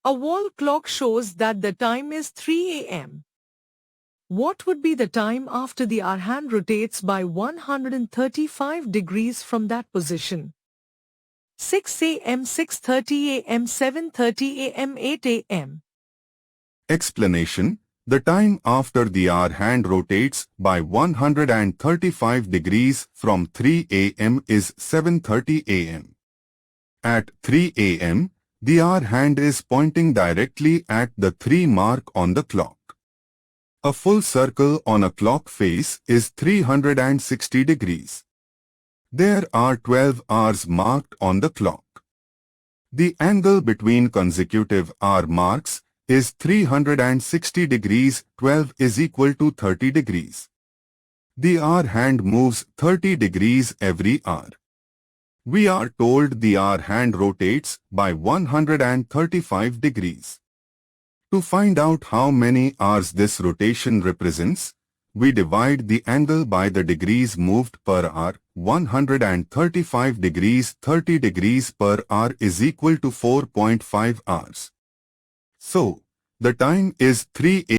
A wall clock shows that the time is 3 a.m. What would be the time after the hour hand rotates by 135 degrees from that position? 6 a.m., 6:30 a.m., 7:30 a.m., 8 a.m. Explanation: the time after the hour hand rotates by 135 degrees from 3 a.m. is 7:30 a.m. At 3 a.m., the hour hand is pointing directly at the 3 mark on the clock. A full circle on a clock face is 360 degrees. There are 12 hours marked on the clock. The angle between consecutive hour marks is 360 degrees. 12 is equal to 30 degrees. The hour hand moves 30 degrees every hour. We are told the hour hand rotates by 135 degrees. To find out how many hours this rotation represents, we divide the angle by the degrees moved per hour. 135 degrees 30 degrees per hour is equal to 4.5 hours. So, the time is 3 a.m.